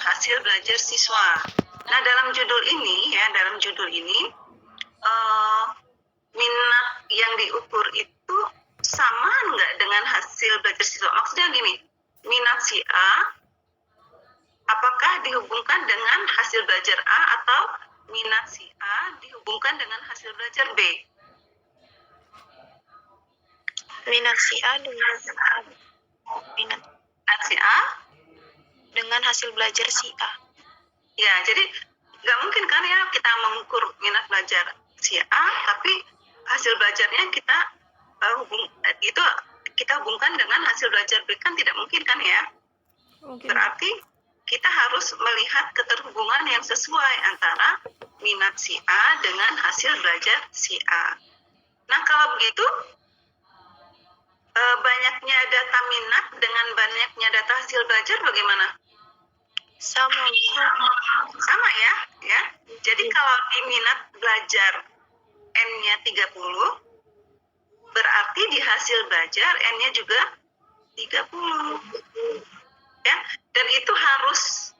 hasil belajar siswa. Nah, dalam judul ini minat yang diukur itu sama nggak dengan hasil belajar siswa? Maksudnya gini, minat si A apakah dihubungkan dengan hasil belajar A atau minat si A dihubungkan dengan hasil belajar B? Minat si A dengan minat si A dengan hasil belajar si A. Ya, jadi nggak mungkin kan ya kita mengukur minat belajar si A, tapi hasil belajarnya kita hubungkan dengan hasil belajar B, kan tidak mungkin kan ya? Mungkin. Berarti kita harus melihat keterhubungan yang sesuai antara minat si A dengan hasil belajar si A. Nah, kalau begitu banyaknya data minat dengan banyaknya data hasil belajar bagaimana? Sama ya. Jadi kalau di minat belajar N-nya 30, berarti di hasil belajar N-nya juga 30. Ya, dan itu harus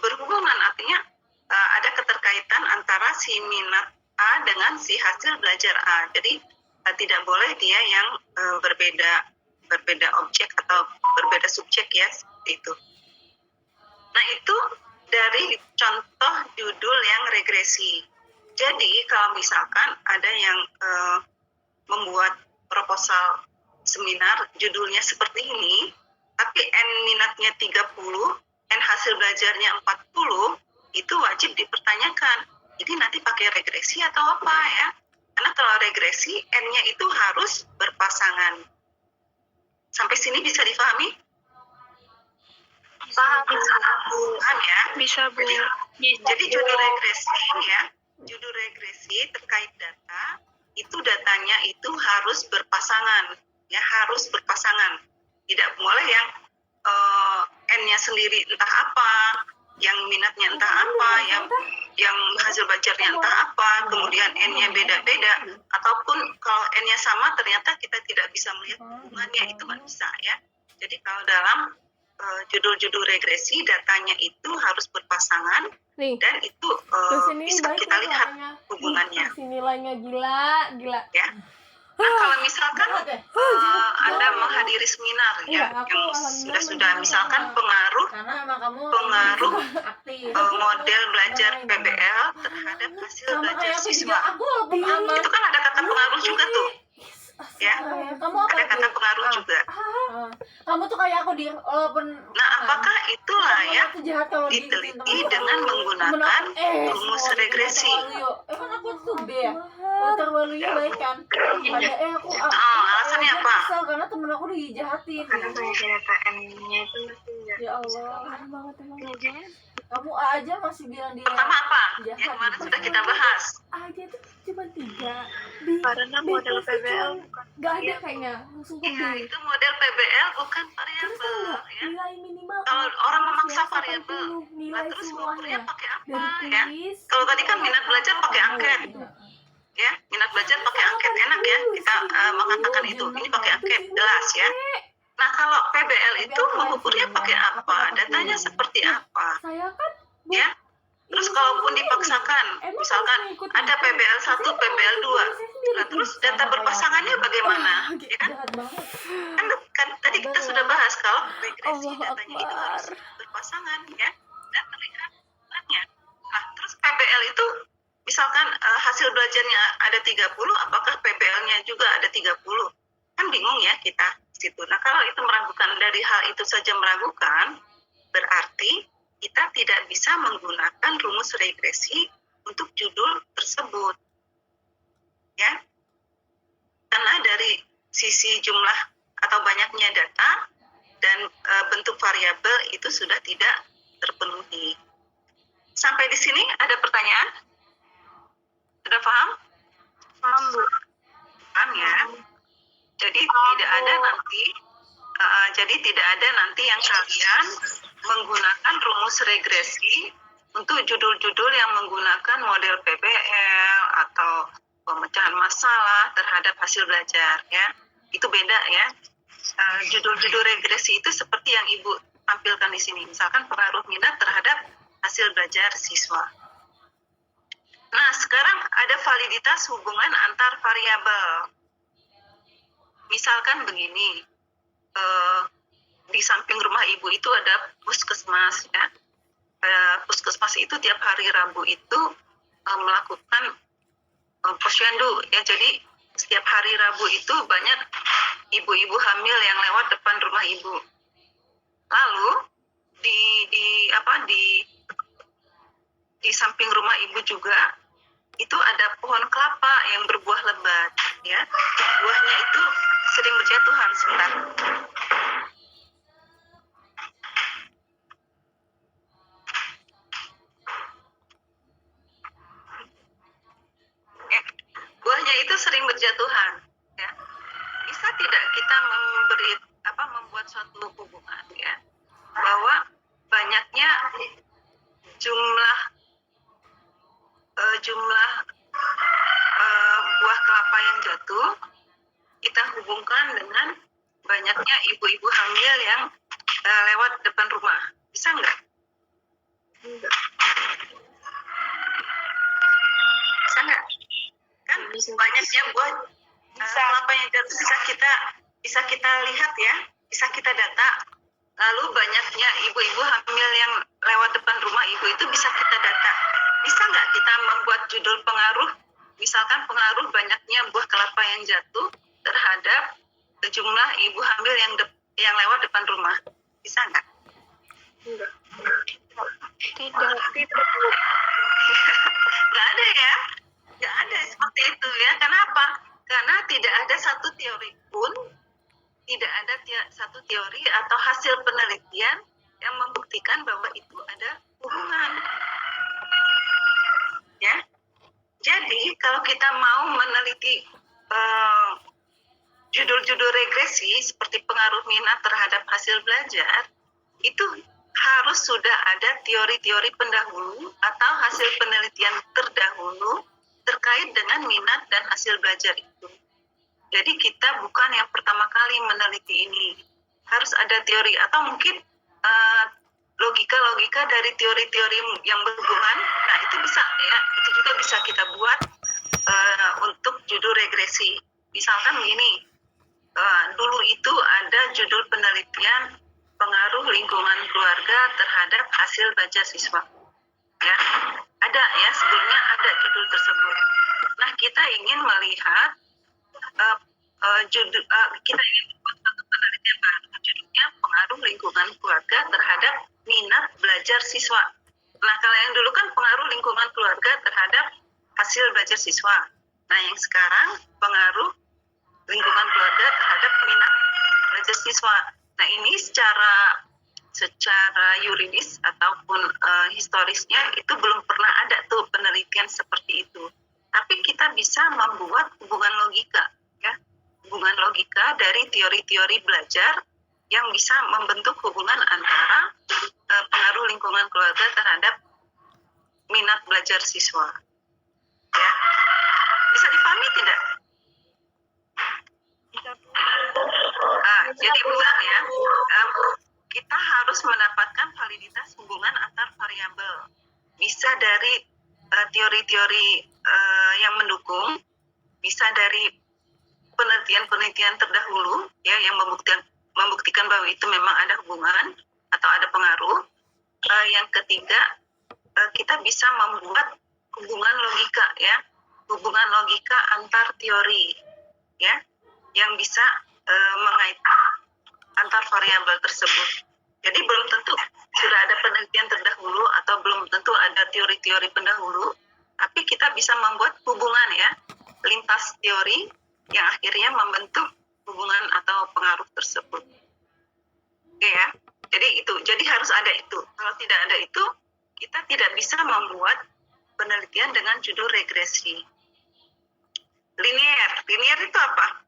berhubungan, artinya ada keterkaitan antara si minat A dengan si hasil belajar A. Jadi tidak boleh dia yang berbeda objek atau berbeda subjek ya, seperti itu. Nah, itu dari contoh judul yang regresi. Jadi kalau misalkan ada yang membuat proposal seminar judulnya seperti ini, tapi N minatnya 30, N hasil belajarnya 40, itu wajib dipertanyakan. Jadi nanti pakai regresi atau apa ya? Karena kalau regresi, N-nya itu harus berpasangan. Sampai sini bisa difahami? Paham ya? Bisa, Bu. Jadi judul regresi terkait data, itu datanya itu harus berpasangan, ya, harus berpasangan. Tidak boleh yang N-nya sendiri entah apa, yang minatnya entah apa, yang hasil belajarnya entah apa, kemudian N-nya beda-beda, ataupun kalau N-nya sama ternyata kita tidak bisa melihat hubungannya, itu nggak bisa ya. Jadi kalau dalam judul-judul regresi datanya itu harus berpasangan. Nih, dan itu bisa kita lihat hubungannya. Nilainya gila. Ya. Nah, kalau misalkan Anda menghadiri seminar ya, yang sudah misalkan pengaruh model belajar PBL terhadap hasil belajar siswa. Itu kan ada kata pengaruh juga tuh. Ya, ada kata pengaruh juga. Kamu tuh kayak aku di Nah, apakah itu layak diteliti dengan menggunakan rumus regresi? Emang aku tuh B ya? Terlalu baik kan? Pada aku alasannya apa? Kesel karena temen aku dijahatin. Karena data N-nya itu Ya Allah. masih Kamu A aja masih bilang dia Pertama apa? jahat. Yang kemarin sudah kita bahas. A aja tuh cuma 3. karena model PBL Gak ada kayaknya, langsung ke B. Iya, itu model PBL bukan Terus variabel. tahu nggak, Ya. nilai minimal Kalau A, orang A memaksa ya, variabel, 80, nilai terus semuanya mengukurnya pakai apa dari ya? kuis. Kalau tadi kan minat belajar pakai angket. Ya, minat belajar pakai angket, enak ya kita mengatakan itu. Ini pakai angket, jelas ya. Nah, kalau PBL itu mengukurnya pakai apa? Datanya seperti apa? Saya kan Ya. Terus kalaupun dipaksakan, misalkan ada PBL 1, PBL 2, nah, terus data berpasangannya bagaimana? Ya kan? jahat banget. Kan tadi kita sudah bahas kalau regresi Allahu datanya itu Akbar. harus berpasangan ya, dan terlihat hubungannya. Nah, terus PBL itu misalkan hasil belajarnya ada 30, apakah PBL-nya juga ada 30? Kan bingung ya kita di situ. Nah, kalau itu meragukan, dari hal itu saja meragukan, berarti kita tidak bisa menggunakan rumus regresi untuk judul tersebut. Ya. Karena dari sisi jumlah atau banyaknya data dan bentuk variabel itu sudah tidak terpenuhi. Sampai di sini ada pertanyaan? Sudah paham? paham, Bu. Paham ya? Jadi tidak ada nanti yang kalian menggunakan rumus regresi untuk judul-judul yang menggunakan model PBL atau pemecahan masalah terhadap hasil belajar ya. Itu beda ya. Judul-judul regresi itu seperti yang Ibu tampilkan di sini. Misalkan pengaruh minat terhadap hasil belajar siswa. Nah, sekarang ada validitas hubungan antar variabel. Misalkan begini, di samping rumah ibu itu ada puskesmas, ya. Puskesmas itu tiap hari Rabu itu melakukan posyandu, ya. Jadi setiap hari Rabu itu banyak ibu-ibu hamil yang lewat depan rumah ibu. Lalu di samping rumah ibu juga itu ada pohon kelapa yang berbuah lebat, ya. Buahnya itu sering berjatuhan. Sebentar. Buahnya itu sering berjatuhan, ya. Bisa tidak kita membuat suatu hubungan, ya, bahwa banyaknya jumlah buah kelapa yang jatuh kita hubungkan dengan banyaknya ibu-ibu hamil yang lewat depan rumah. Bisa nggak? Bisa nggak? Kan banyaknya buah kelapa yang jatuh bisa kita lihat, ya, bisa kita data. Lalu banyaknya ibu-ibu hamil yang lewat depan rumah ibu itu bisa kita data. Bisa nggak kita membuat judul pengaruh, misalkan pengaruh banyaknya buah kelapa yang jatuh terhadap jumlah ibu hamil yang lewat depan rumah? Bisa nggak? Tidak. Nggak ada, ya? Nggak ada seperti itu, ya. Kenapa? Karena tidak ada satu teori pun, tidak ada satu teori atau hasil penelitian yang membuktikan bahwa itu ada hubungan. Ya, jadi kalau kita mau meneliti judul-judul regresi seperti pengaruh minat terhadap hasil belajar, itu harus sudah ada teori-teori pendahulu atau hasil penelitian terdahulu terkait dengan minat dan hasil belajar itu. Jadi kita bukan yang pertama kali meneliti ini. Harus ada teori atau mungkin logika-logika dari teori-teori yang berhubungan. Nah, itu bisa, ya, itu juga bisa kita buat untuk judul regresi. Misalkan begini, dulu itu ada judul penelitian pengaruh lingkungan keluarga terhadap hasil belajar siswa. Ya, ada, ya, sebelumnya ada judul tersebut. Nah, kita ingin melihat kita ingin membuat satu penelitian baru, judulnya pengaruh lingkungan keluarga terhadap minat belajar siswa. Nah, kalau yang dulu kan pengaruh lingkungan keluarga terhadap hasil belajar siswa. Nah, yang sekarang pengaruh lingkungan keluarga terhadap minat belajar siswa. Nah, ini secara yuridis ataupun historisnya itu belum pernah ada tuh penelitian seperti itu. Tapi kita bisa membuat hubungan logika, ya, hubungan logika dari teori-teori belajar yang bisa membentuk hubungan antara pengaruh lingkungan keluarga terhadap minat belajar siswa. Ya, bisa dipahami tidak? Jadi ulang, ya, kita harus mendapatkan validitas hubungan antar variabel. Bisa dari teori-teori yang mendukung, bisa dari penelitian-penelitian terdahulu, ya, yang membuktikan bahwa itu memang ada hubungan atau ada pengaruh. Yang ketiga, kita bisa membuat hubungan logika, ya, hubungan logika antar teori, ya, yang bisa mengaitkan antar variabel tersebut. Jadi belum tentu sudah ada penelitian terdahulu atau belum tentu ada teori-teori pendahulu, tapi kita bisa membuat hubungan, ya, lintas teori yang akhirnya membentuk hubungan atau pengaruh tersebut. Oke, ya. Jadi harus ada itu. Kalau tidak ada itu, kita tidak bisa membuat penelitian dengan judul regresi. Linier itu apa?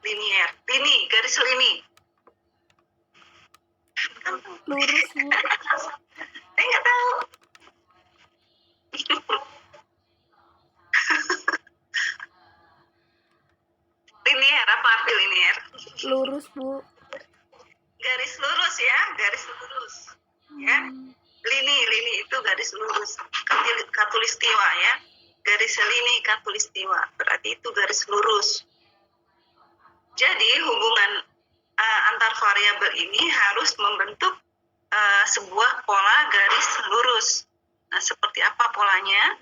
Lini, garis lini. Lurus, Bu. Saya nggak tahu. Linier, apa arti linier? lurus, Bu. Garis lurus ya, garis lurus. Ya. Lini itu garis lurus. Katulistiwa ya. Garis lini katulistiwa. Berarti itu garis lurus. Jadi hubungan antar variabel ini harus membentuk sebuah pola garis lurus. Nah, seperti apa polanya?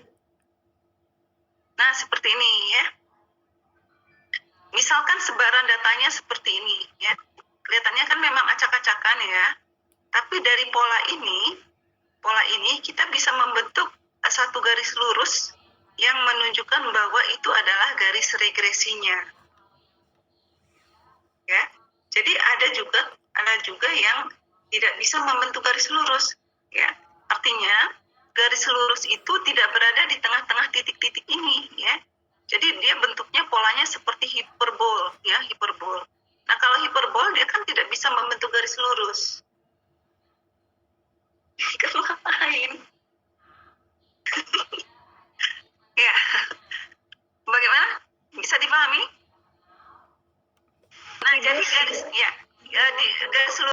Nah, seperti ini ya. Misalkan sebaran datanya seperti ini ya. Kelihatannya kan memang acak-acakan ya. Tapi dari pola ini kita bisa membentuk satu garis lurus yang menunjukkan bahwa itu adalah garis regresinya. Ya. Jadi ada juga yang tidak bisa membentuk garis lurus ya. Artinya garis lurus itu tidak berada di tengah-tengah titik-titik ini ya. Jadi dia bentuknya polanya seperti hiperbol ya, hiperbol. Nah, kalau hiperbol dia kan tidak bisa membentuk garis lurus. Kamu ngapain? Ya. Bagaimana? Bisa dipahami? Nah, jadi garis lurus